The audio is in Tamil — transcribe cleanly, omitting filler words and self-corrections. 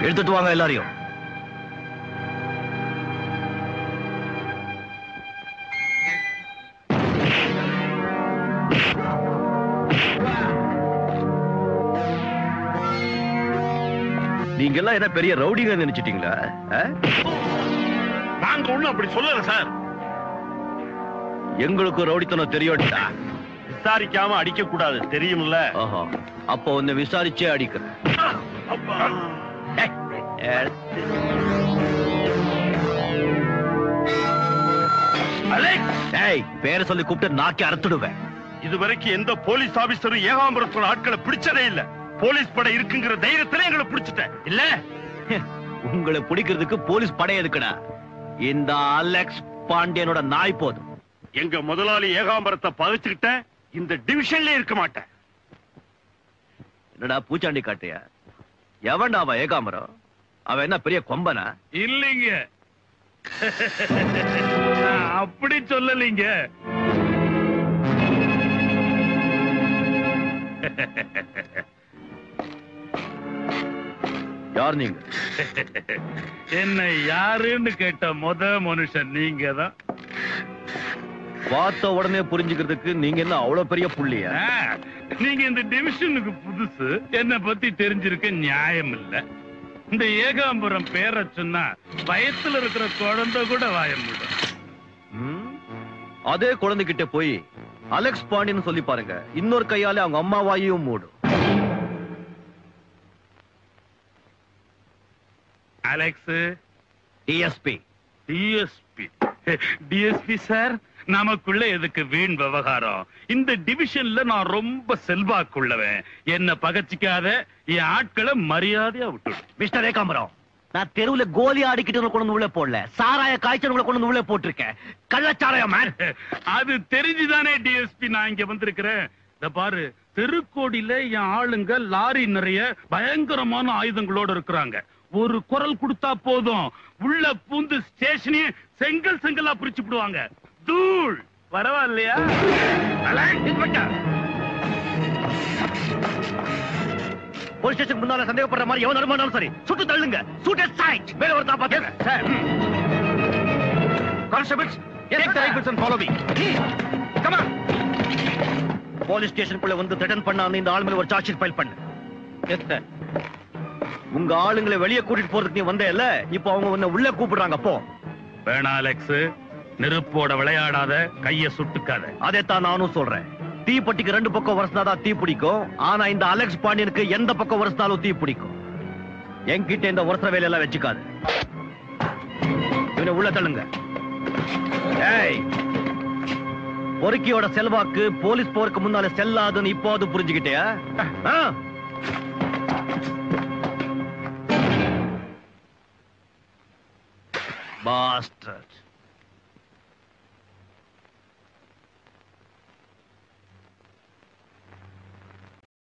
எடுத்துட்டு வாங்க எல்லாரையும். நீங்க எல்லாம் என்ன பெரிய ரவுடிங்க நினைச்சிட்டீங்களா? நாங்க ஒண்ணும் அப்படி சொல்லல சார். எங்களுக்கு ரவுடித்தனம் தெரியும்டா. விசாரிக்காம அடிக்க கூடாது தெரியும்ல. அப்போ உன்னை விசாரிச்சே அடிக்கிறேன். பேரை சொல்லி கூப்பிட்டு நாக்கி அறுத்துடுவேன். இதுவரைக்கும் எந்த போலீஸ் ஆபீசரும் ஏகாம்பரத்தோட ஆட்களை பிடிச்சதே இல்ல. போலீஸ் படை இருக்குங்கிற தைரியத்துல எங்களை பிடிச்சிட்டேன் இல்ல. உங்களை பிடிக்கிறதுக்கு போலீஸ் படை எதுக்குடா? இந்த அலெக்ஸ் பாண்டியனோட நாய் போதும். எங்க முதலாளி ஏகாம்பரத்தை பகைச்சுக்கிட்ட இந்த டிவிஷன்ல இருக்க மாட்டேன். என்னடா பூச்சாண்டி காட்டியா? எவன்டா அவன் ஏகாம்பரம்? அவன் என்ன பெரிய கொம்பனா? இல்லைங்க, அப்படி சொல்லலீங்க. யார் நீங்க? என்ன யாருன்னு கேட்ட மனுஷன் நீங்க தான். பார்த்த உடனே புரிஞ்சுக்கிறதுக்கு நீங்க என்ன அவ்வளவு பெரிய புள்ளியா? நீங்க இந்த டிவிஷனுக்கு புதுசு, என்ன பத்தி தெரிஞ்சிருக்க நியாயம் இல்ல. இந்த ஏகாம்பரம் பேரை சொன்னா வயத்துல இருக்கிற குழந்தை கூட வாயம் விடும். அதே குழந்தைகிட்ட போய் அலெக்ஸ் பாண்டியன் சொல்லி பாருங்க, இன்னொரு கையால அவங்க அம்மா வாயும் மூடும். Alex DSP. DSP DSP sir, நமக்குள்ள எதுக்கு வீண் விவகாரம்? இந்த டிவிஷன்ல நான் ரொம்ப செல்வாக்குள்ளவன். என்ன பகச்சிக்காத, என் ஆட்களை மரியாதையா விட்டு. மிஸ்டர் ஏகாம்பரம், நான் தெருவுல கோலி ஆடிக்கிட்டு கொண்டு உள்ள போடல, சாராய காய்ச்சல் கொண்டு உள்ள போட்டிருக்கேன். கள்ளச்சாராயம். அது தெரிஞ்சுதானே டிஎஸ்பி நான் இங்க வந்திருக்கிறேன். இத பாரு, தெருக்கோடியில என் ஆளுங்க லாரி நிறைய பயங்கரமான ஆயுதங்களோட இருக்கிறாங்க. ஒரு குரல் கொடுத்தா போதும், உள்ள பூந்து ஸ்டேஷனே செங்கல் செங்கலா பிரிச்சு விடுவாங்க. தூள் பரவாயில்லையா? போலீஸ் ஸ்டேஷன் முன்னால சந்தேகப்படுற மாதிரி எவன் வருமானாலும் சரி சுட்டு தள்ளுங்க. Shoot sight. மேல ஒரு தாப்பாங்க sir. Constables, take the rifles and follow me. Come on. Police ஸ்டேஷனுக்குள்ள வந்து த்ரெட்டன் பண்ண அந்த இந்த ஆள் மேல ஒரு சார்ஜ் ஷீட் ஃபைல் பண்ணு. Yes sir. உங்க ஆளுங்களை வெளியே கூட்டிட்டு போறதுக்கு நீ வந்தேல்ல, இப்போ அவங்க உன்னை உள்ள கூப்பிடுறாங்க. போ. வேணா அலெக்ஸ், நெருப்போட விளையாடாத, கைய சுட்டுக்காத. அதைத்தான் நானும் சொல்றேன். தீப்பட்டிக்கு ரெண்டு பக்கம் வரசினாதான் தீ பிடிக்கும். ஆனா இந்த அலெக்ஸ் பாண்டியனுக்கு எந்த பக்கம் வரசினாலும் தீ பிடிக்கும். என்கிட்ட இந்த வருஷ வேலையெல்லாம் வச்சுக்காது. இவனை உள்ள தள்ளுங்க. பொறுக்கியோட செல்வாக்கு போலீஸ் போருக்கு முன்னால செல்லாதுன்னு இப்போது புரிஞ்சுக்கிட்டியா? Bastard.